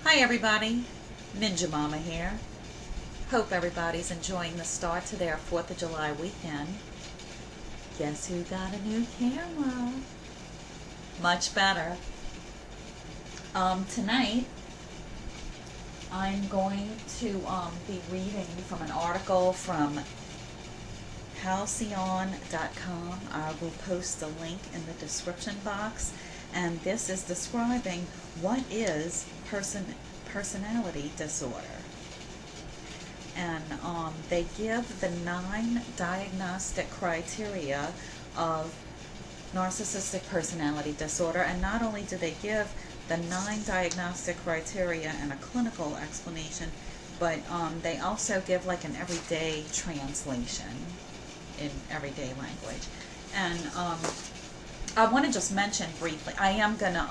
Hi everybody, Ninja Mama here. Hope everybody's enjoying the start to their 4th of July weekend. Guess who got a new camera? Much better. Tonight I'm going to be reading from an article from halcyon.com. I will post the link in the description box, and this is describing what is personality disorder. And they give the 9 diagnostic criteria of narcissistic personality disorder, and not only do they give the 9 diagnostic criteria and a clinical explanation, but they also give like an everyday translation in everyday language. And I want to just mention briefly, I am going to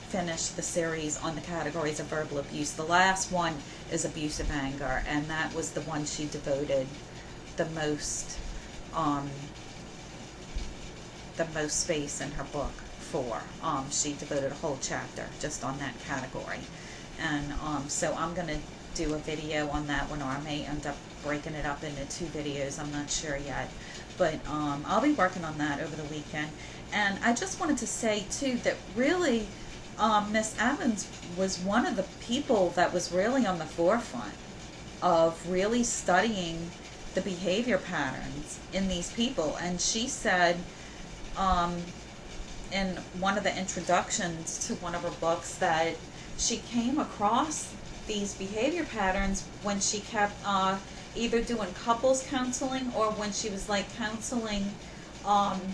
finish the series on the categories of verbal abuse. The last one is abusive anger, and that was the one she devoted the most space in her book for. She devoted a whole chapter just on that category. And so I'm going to do a video on that one, or I may end up breaking it up into 2 videos. I'm not sure yet. But I'll be working on that over the weekend. And I just wanted to say, too, that really Miss Evans was one of the people that was really on the forefront of really studying the behavior patterns in these people. And she said in one of the introductions to one of her books that she came across these behavior patterns when she kept either doing couples counseling or when she was like counseling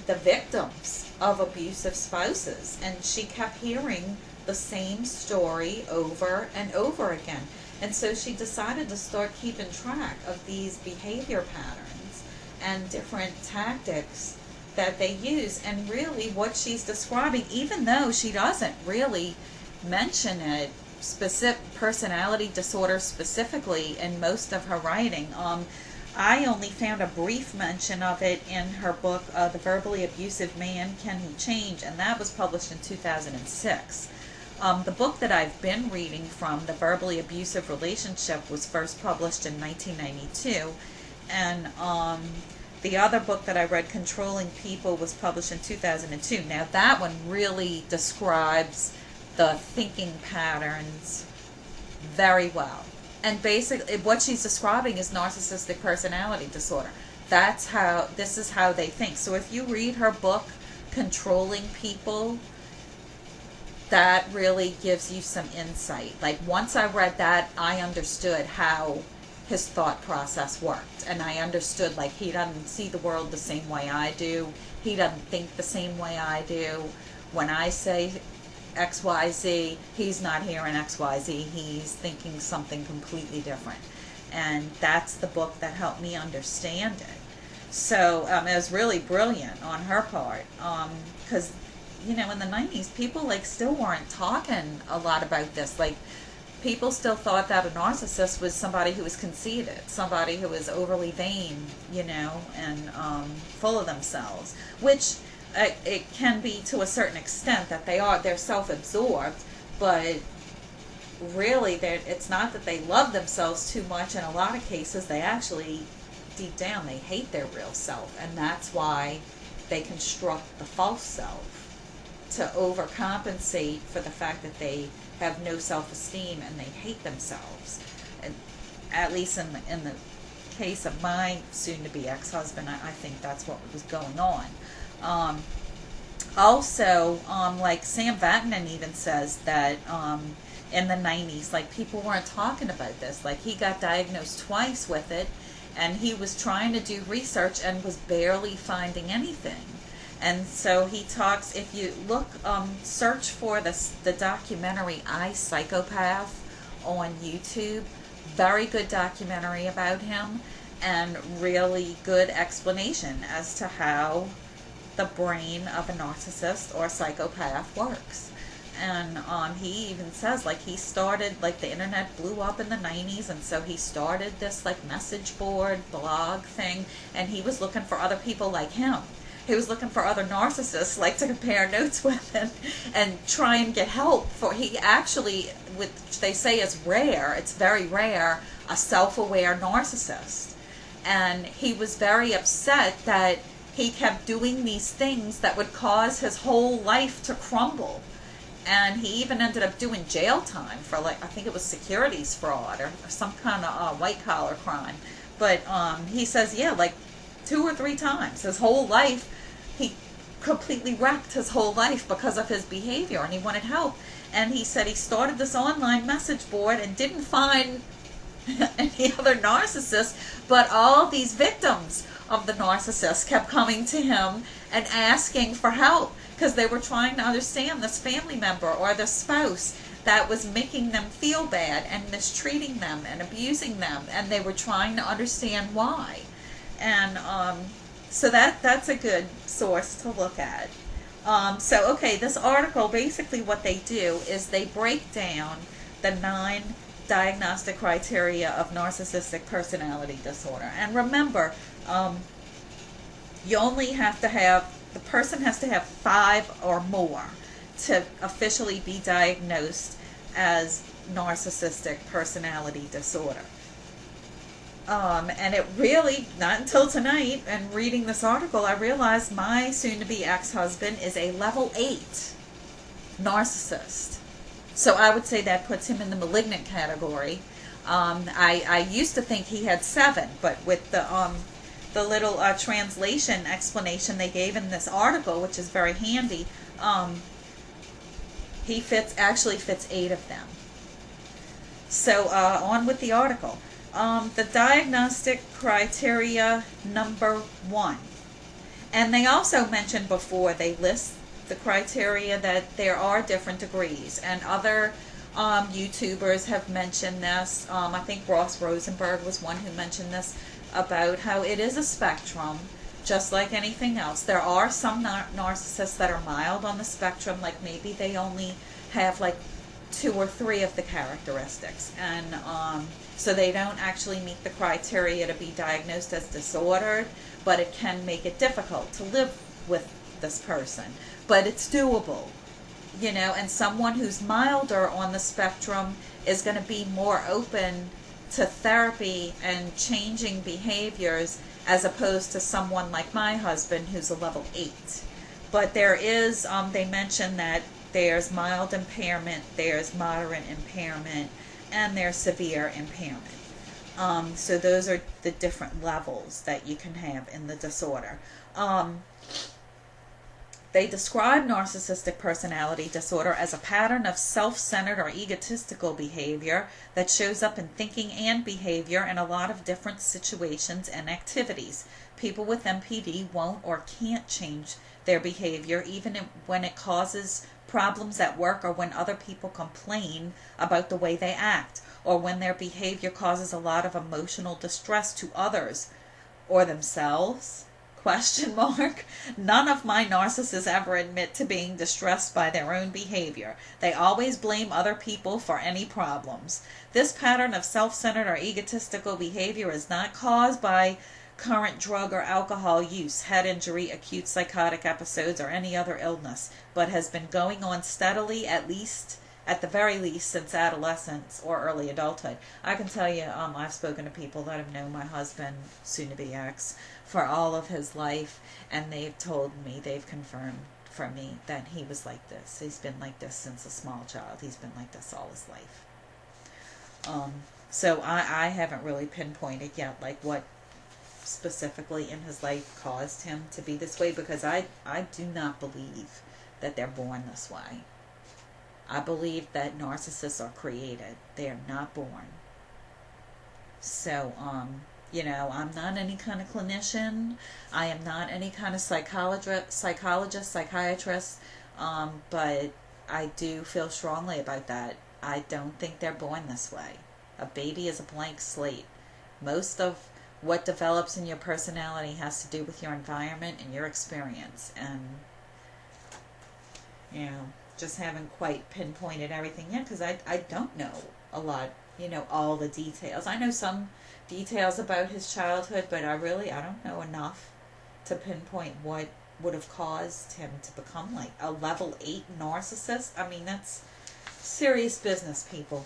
the victims of abusive spouses, and she kept hearing the same story over and over again. And so she decided to start keeping track of these behavior patterns and different tactics that they use. And really what she's describing, even though she doesn't really mention it, specific personality disorder specifically in most of her writing, I only found a brief mention of it in her book, The Verbally Abusive Man, Can He Change? And that was published in 2006. The book that I've been reading from, The Verbally Abusive Relationship, was first published in 1992. And the other book that I read, Controlling People, was published in 2002. Now that one really describes the thinking patterns very well. And basically what she's describing is narcissistic personality disorder. This is how they think. So if you read her book, Controlling People, that really gives you some insight. Like once I read that, I understood how his thought process worked. And I understood, like, he doesn't see the world the same way I do. He doesn't think the same way I do. When I say XYZ, he's not hearing XYZ, he's thinking something completely different. And that's the book that helped me understand it. So it was really brilliant on her part, because you know, in the 90s, people like still weren't talking a lot about this. Like, people still thought that a narcissist was somebody who was conceited, somebody who was overly vain, you know, and full of themselves, which it can be to a certain extent that they're self-absorbed, but really it's not that they love themselves too much. In a lot of cases, they actually, deep down, they hate their real self, and that's why they construct the false self to overcompensate for the fact that they have no self-esteem and they hate themselves. And at least in the case of my soon-to-be ex-husband, I think that's what was going on. Also, like Sam Vaknin even says that in the 90s, like, people weren't talking about this. Like, he got diagnosed twice with it, and he was trying to do research and was barely finding anything. And so he talks, if you look, search for the documentary I, Psychopath on YouTube. Very good documentary about him, and really good explanation as to how the brain of a narcissist or a psychopath works. And he even says, like, he started, like, the internet blew up in the 90s, and so he started this, like, message board blog thing, and he was looking for other people like him. he was looking for other narcissists, like, to compare notes with and try and get help. For he actually, which they say is rare, it's very rare, a self-aware narcissist. And he was very upset that he kept doing these things that would cause his whole life to crumble. And he even ended up doing jail time for, like, I think it was securities fraud or some kind of white collar crime. But he says, yeah, like 2 or 3 times. His whole life, he completely wrecked his whole life because of his behavior, and he wanted help. And he said he started this online message board and didn't find any other narcissists, but all these victims of the narcissist kept coming to him and asking for help, because they were trying to understand this family member or this spouse that was making them feel bad and mistreating them and abusing them, and they were trying to understand why. And so that's a good source to look at. So, okay, this article, basically what they do is they break down the 9 diagnostic criteria of narcissistic personality disorder. And remember, you only have to have, the person has to have 5 or more to officially be diagnosed as narcissistic personality disorder. And it really, not until tonight, and reading this article, I realized my soon-to-be ex-husband is a level 8 narcissist. So I would say that puts him in the malignant category. I used to think he had 7, but with the little translation explanation they gave in this article, which is very handy, he actually fits 8 of them. So on with the article. The diagnostic criteria number 1. And they also mentioned before, they list the criteria that there are different degrees, and other YouTubers have mentioned this. I think Ross Rosenberg was one who mentioned this, about how it is a spectrum, just like anything else. There are some narcissists that are mild on the spectrum, like maybe they only have like 2 or 3 of the characteristics, and so they don't actually meet the criteria to be diagnosed as disordered, but it can make it difficult to live with this person. But it's doable, you know, and someone who's milder on the spectrum is going to be more open to therapy and changing behaviors, as opposed to someone like my husband who's a level 8. But there is, they mentioned that there's mild impairment, there's moderate impairment, and there's severe impairment. So those are the different levels that you can have in the disorder. They describe narcissistic personality disorder as a pattern of self-centered or egotistical behavior that shows up in thinking and behavior in a lot of different situations and activities. People with NPD won't or can't change their behavior even when it causes problems at work, or when other people complain about the way they act, or when their behavior causes a lot of emotional distress to others or themselves. Question mark. None of my narcissists ever admit to being distressed by their own behavior. They always blame other people for any problems. This pattern of self-centered or egotistical behavior is not caused by current drug or alcohol use, head injury, acute psychotic episodes, or any other illness, but has been going on steadily, at the very least, since adolescence or early adulthood. I can tell you, I've spoken to people that have known my husband, soon-to-be ex, for all of his life, and they've told me, they've confirmed for me, that he was like this. He's been like this since a small child. He's been like this all his life. So I haven't really pinpointed yet, like, what specifically in his life caused him to be this way, because I do not believe that they're born this way. I believe that narcissists are created. They are not born. So, you know, I'm not any kind of clinician. I am not any kind of psychologist, psychiatrist, but I do feel strongly about that. I don't think they're born this way. A baby is a blank slate. Most of what develops in your personality has to do with your environment and your experience, and, you know, just haven't quite pinpointed everything yet, because I don't know a lot, you know, all the details. I know some details about his childhood, but I don't know enough to pinpoint what would have caused him to become like a level 8 narcissist. I mean, that's serious business, people.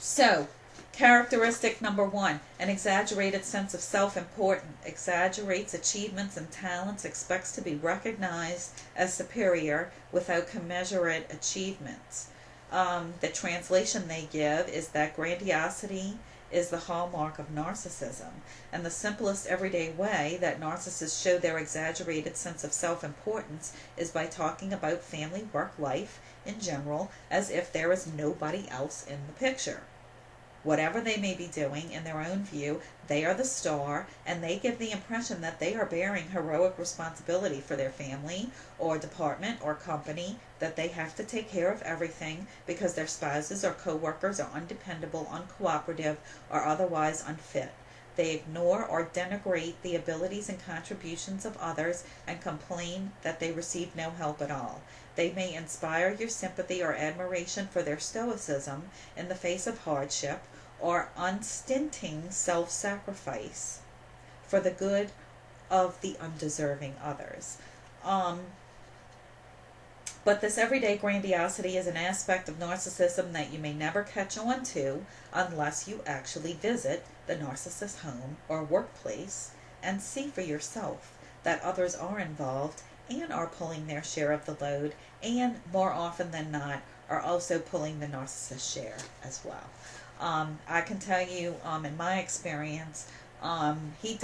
So, characteristic number 1, an exaggerated sense of self-importance, exaggerates achievements and talents, expects to be recognized as superior without commensurate achievements. The translation they give is that grandiosity is the hallmark of narcissism, and the simplest everyday way that narcissists show their exaggerated sense of self-importance is by talking about family, work, life in general as if there is nobody else in the picture. Whatever they may be doing, in their own view, they are the star, and they give the impression that they are bearing heroic responsibility for their family or department or company, that they have to take care of everything because their spouses or co-workers are undependable, uncooperative, or otherwise unfit. They ignore or denigrate the abilities and contributions of others and complain that they receive no help at all. They may inspire your sympathy or admiration for their stoicism in the face of hardship or unstinting self-sacrifice for the good of the undeserving others. But this everyday grandiosity is an aspect of narcissism that you may never catch on to unless you actually visit the narcissist's home or workplace and see for yourself that others are involved and are pulling their share of the load, and more often than not are also pulling the narcissist's share as well. I can tell you, in my experience, he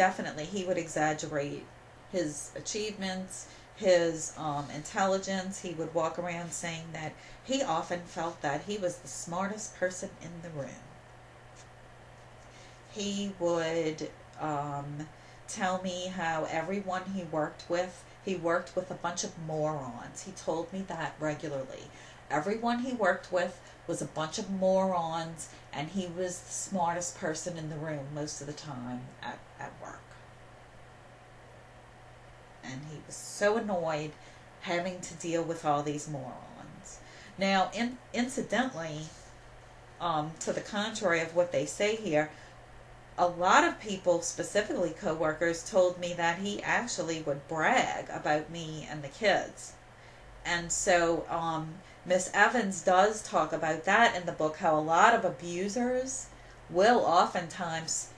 would exaggerate his achievements, his intelligence. He would walk around saying that he often felt that he was the smartest person in the room. He would tell me how everyone he worked with a bunch of morons. He told me that regularly. Everyone he worked with was a bunch of morons, and he was the smartest person in the room most of the time at work. And he was so annoyed having to deal with all these morons. Now, incidentally, to the contrary of what they say here, a lot of people, specifically coworkers, told me that he actually would brag about me and the kids. And so Miss Evans does talk about that in the book, how a lot of abusers will oftentimes,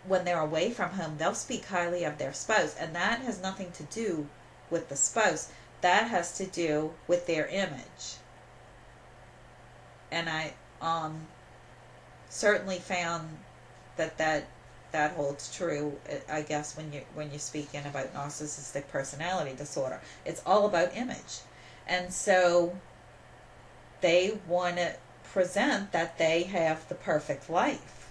when they're away from home, they'll speak highly of their spouse. And that has nothing to do with the spouse. That has to do with their image. And I certainly found that holds true, I guess, when you're speaking about narcissistic personality disorder. It's all about image. And so they want to present that they have the perfect life.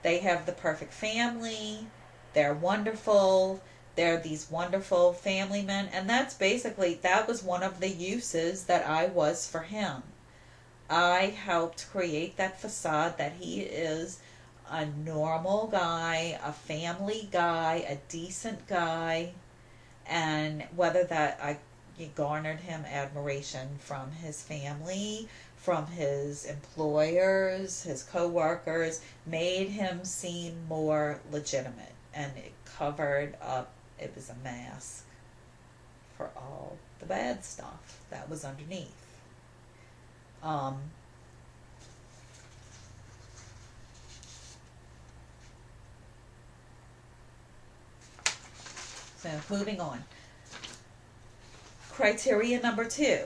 They have the perfect family. They're wonderful. They're these wonderful family men. And that was one of the uses that I was for him. I helped create that facade that he is a normal guy, a family guy, a decent guy, and whether that I garnered him admiration from his family, from his employers, his co-workers, made him seem more legitimate, and it covered up, it was a mask for all the bad stuff that was underneath. So moving on. Criteria number 2.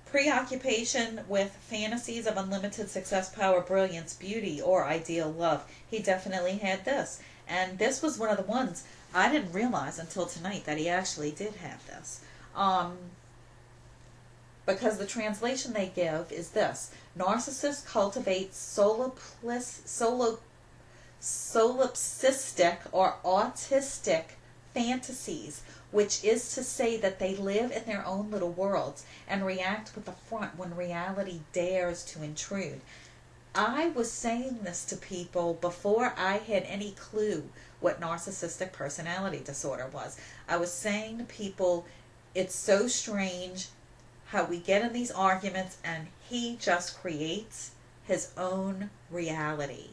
Preoccupation with fantasies of unlimited success, power, brilliance, beauty, or ideal love. He definitely had this. And this was one of the ones I didn't realize until tonight that he actually did have this. Because the translation they give is this: narcissists cultivate solipsistic or autistic fantasies, which is to say that they live in their own little worlds and react with a front when reality dares to intrude. I was saying this to people before I had any clue what narcissistic personality disorder was. I was saying to people, it's so strange how we get in these arguments and he just creates his own reality.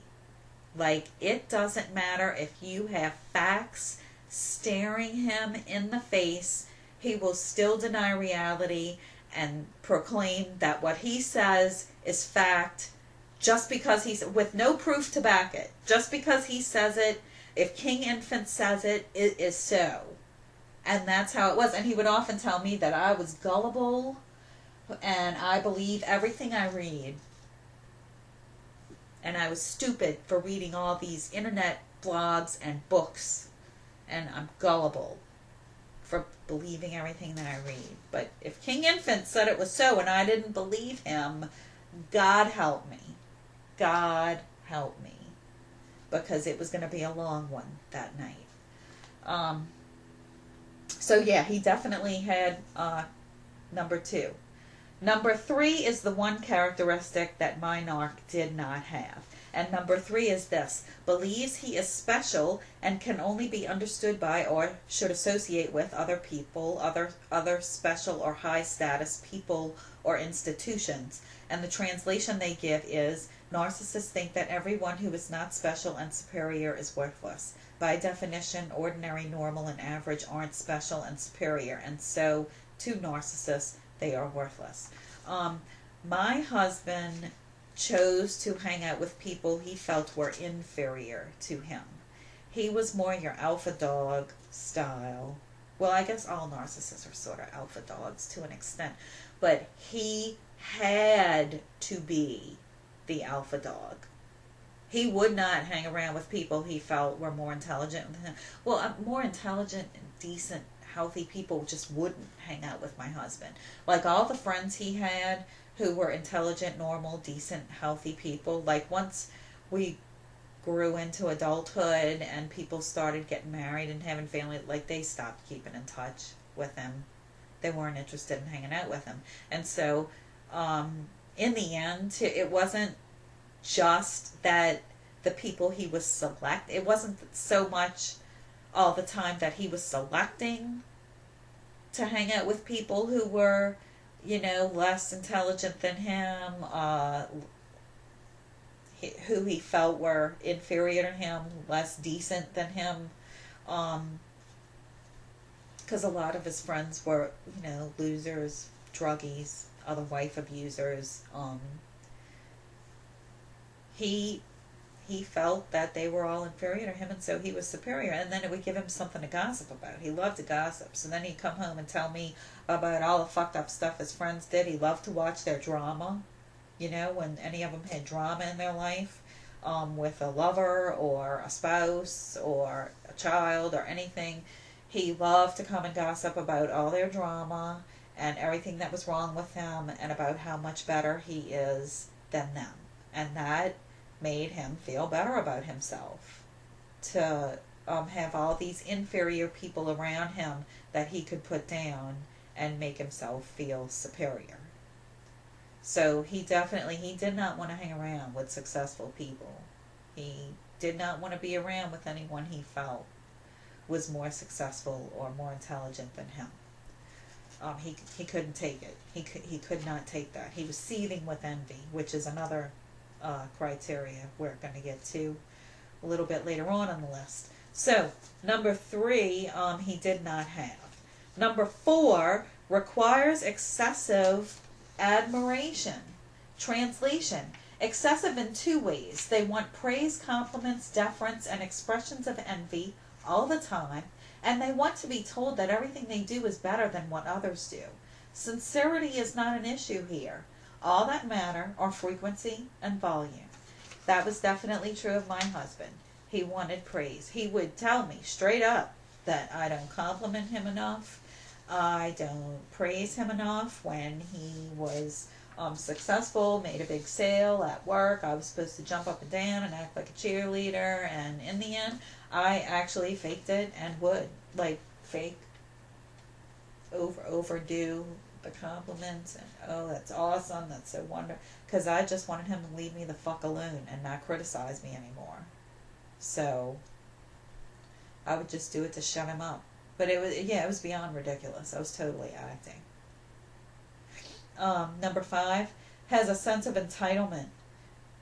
Like, it doesn't matter if you have facts staring him in the face, he will still deny reality and proclaim that what he says is fact just because he's, with no proof to back it. Just because he says it, if King Infant says it, it is so. And that's how it was. And he would often tell me that I was gullible and I believe everything I read. And I was stupid for reading all these internet blogs and books. And I'm gullible for believing everything that I read. But if King Infant said it was so and I didn't believe him, God help me. God help me. Because it was going to be a long one that night. So yeah, he definitely had number 2. Number 3 is the one characteristic that my narc did not have. And number 3 is this: believes he is special and can only be understood by or should associate with other people, other special or high status people or institutions. And the translation they give is, narcissists think that everyone who is not special and superior is worthless. By definition, ordinary, normal, and average aren't special and superior, and so to narcissists, they are worthless. My husband chose to hang out with people he felt were inferior to him. He was more your alpha dog style. Well, I guess all narcissists are sort of alpha dogs to an extent, but he had to be the alpha dog. He would not hang around with people he felt were more intelligent than him. Well, more intelligent and decent, healthy people just wouldn't hang out with my husband. Like all the friends he had who were intelligent, normal, decent, healthy people, like once we grew into adulthood and people started getting married and having family, like they stopped keeping in touch with him. They weren't interested in hanging out with him. And so in the end, it wasn't just that the people he was it wasn't so much all the time that he was selecting to hang out with people who were, less intelligent than him, who he felt were inferior to him, less decent than him, because a lot of his friends were, losers, druggies, other wife abusers. He felt that they were all inferior to him, and so he was superior, and then it would give him something to gossip about. He loved to gossip, so then he'd come home and tell me about all the fucked up stuff his friends did. He loved to watch their drama, when any of them had drama in their life, with a lover or a spouse or a child or anything. He loved to come and gossip about all their drama and everything that was wrong with him and about how much better he is than them. And that made him feel better about himself, to have all these inferior people around him that he could put down and make himself feel superior. So he did not want to hang around with successful people. He did not want to be around with anyone he felt was more successful or more intelligent than him. He couldn't take it. He could not take that. He was seething with envy, which is another criteria we're going to get to a little bit later on the list. So, number 3, he did not have. Number 4, requires excessive admiration. Translation: excessive in 2 ways. They want praise, compliments, deference, and expressions of envy all the time, and they want to be told that everything they do is better than what others do. Sincerity is not an issue here. All that matter are frequency and volume. That was definitely true of my husband. He wanted praise. He would tell me straight up that I don't compliment him enough. I don't praise him enough. When he was successful, made a big sale at work, I was supposed to jump up and down and act like a cheerleader, and in the end, I actually faked it and would, overdo the compliments and, oh, that's awesome, that's so wonderful, because I just wanted him to leave me the fuck alone and not criticize me anymore. So I would just do it to shut him up. But it was beyond ridiculous. I was totally acting. Number 5, has a sense of entitlement.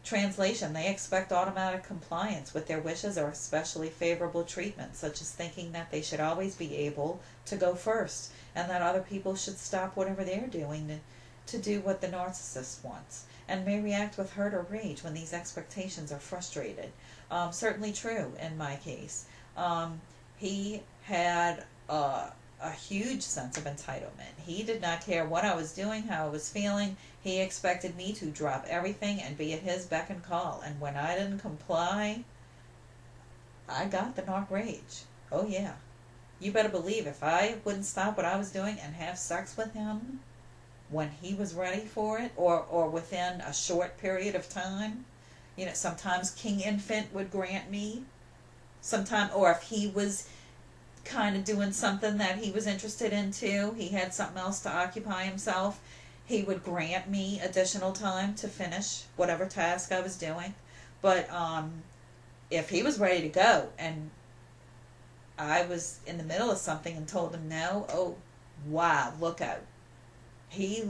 Translation, they expect automatic compliance with their wishes or especially favorable treatment, such as thinking that they should always be able to go first and that other people should stop whatever they're doing to do what the narcissist wants, and may react with hurt or rage when these expectations are frustrated. Certainly true in my case. He had a huge sense of entitlement. He did not care what I was doing, how I was feeling. He expected me to drop everything and be at his beck and call. And when I didn't comply, I got the narc rage. Oh yeah. You better believe if I wouldn't stop what I was doing and have sex with him when he was ready for it, or within a short period of time, sometimes King Infant would grant me sometime, or if he was kind of doing something that he was interested in too, he had something else to occupy himself, he would grant me additional time to finish whatever task I was doing. But if he was ready to go and I was in the middle of something and told him no, oh wow, look out. He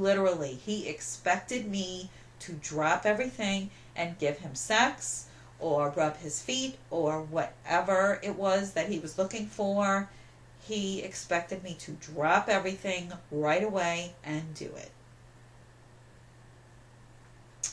expected me to drop everything and give him sex or rub his feet or whatever it was that he was looking for. He expected me to drop everything right away and do it.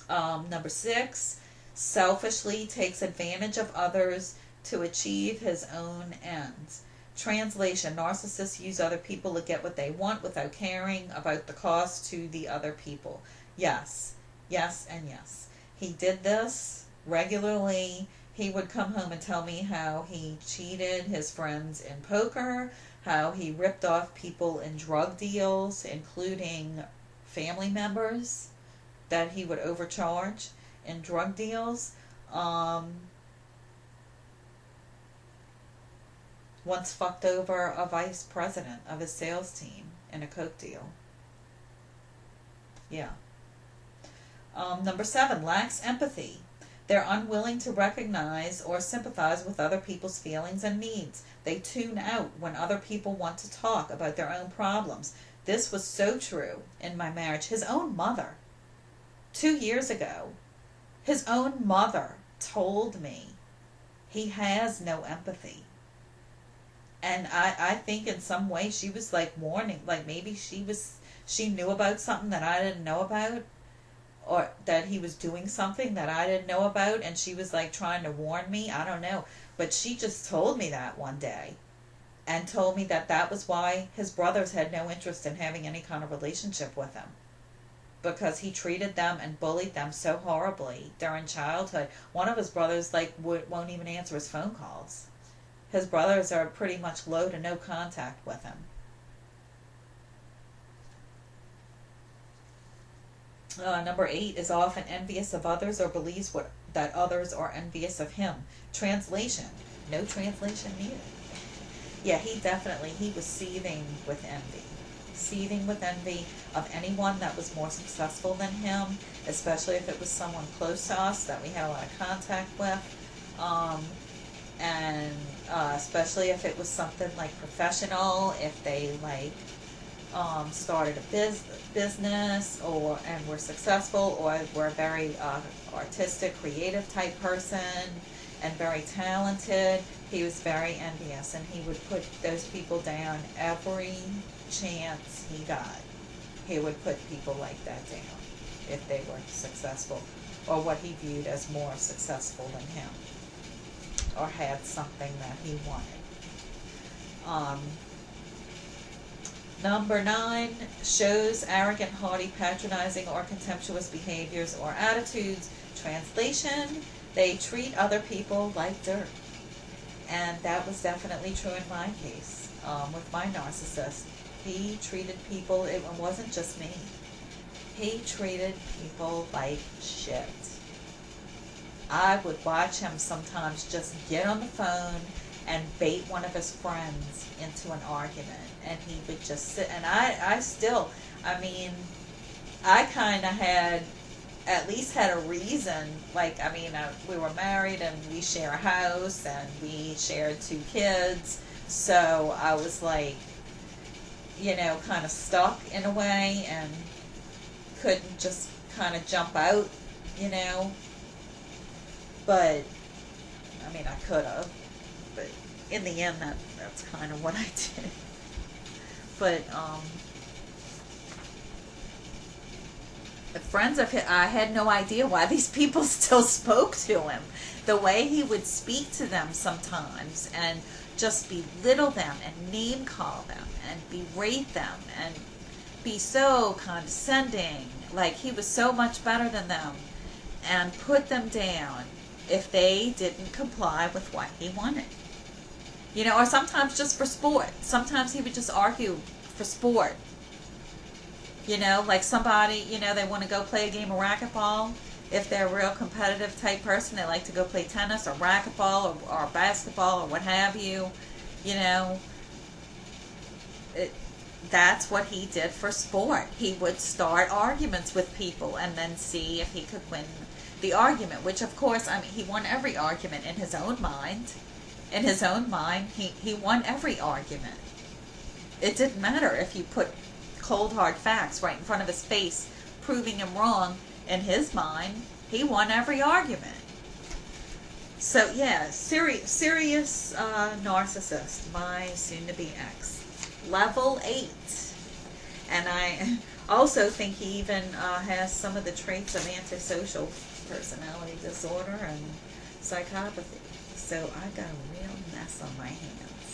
Number 6, selfishly takes advantage of others to achieve his own ends. Translation, narcissists use other people to get what they want without caring about the cost to the other people. Yes, yes, and yes. He did this regularly. He would come home and tell me how he cheated his friends in poker, how he ripped off people in drug deals, including family members that he would overcharge in drug deals. Once fucked over a vice president of his sales team in a coke deal. Yeah. Number 7, lacks empathy. They're unwilling to recognize or sympathize with other people's feelings and needs. They tune out when other people want to talk about their own problems. This was so true in my marriage. His own mother, 2 years ago, his own mother told me he has no empathy. And I think in some way she was like warning, like maybe she knew about something that I didn't know about, or that he was doing something that I didn't know about, and she was like trying to warn me. I don't know. But she just told me that one day and told me that that was why his brothers had no interest in having any kind of relationship with him, because he treated them and bullied them so horribly during childhood. One of his brothers won't even answer his phone calls. His brothers are pretty much low to no contact with him. Number 8 is often envious of others or believes that others are envious of him. Translation. No translation needed. Yeah, he was seething with envy. Seething with envy of anyone that was more successful than him, especially if it was someone close to us that we had a lot of contact with. And especially if it was something like professional, if they started a business and were successful, or were a very artistic, creative type person and very talented. He was very envious, and he would put those people down every chance he got. He would put people like that down if they were successful, or what he viewed as more successful than him, or had something that he wanted. Number 9, shows arrogant, haughty, patronizing, or contemptuous behaviors or attitudes. Translation, they treat other people like dirt. And that was definitely true in my case. With my narcissist, he treated people, it wasn't just me, he treated people like shit. I would watch him sometimes just get on the phone and bait one of his friends into an argument, and he would just sit, and I kind of had, at least had a reason, we were married and we share a house and we shared 2 kids, so I was kind of stuck in a way and couldn't just kind of jump out, But, I mean, I could have. But in the end, that's kind of what I did. But, friends of his, I had no idea why these people still spoke to him. The way he would speak to them sometimes and just belittle them and name call them and berate them and be so condescending, like he was so much better than them, and put them down if they didn't comply with what he wanted. You know, or sometimes just for sport. Sometimes he would just argue for sport. You know, like somebody, you know, they want to go play a game of racquetball. If they're a real competitive type person, they like to go play tennis or racquetball or basketball or what have you. You know, that's what he did for sport. He would start arguments with people and then see if he could win the argument, which of course, I mean, he won every argument in his own mind. In his own mind, he won every argument. It didn't matter if you put cold hard facts right in front of his face proving him wrong. In his mind, he won every argument. So yeah, serious narcissist, my soon-to-be ex. Level 8. And I also think he even has some of the traits of antisocial personality disorder and psychopathy. So I got a real mess on my hands.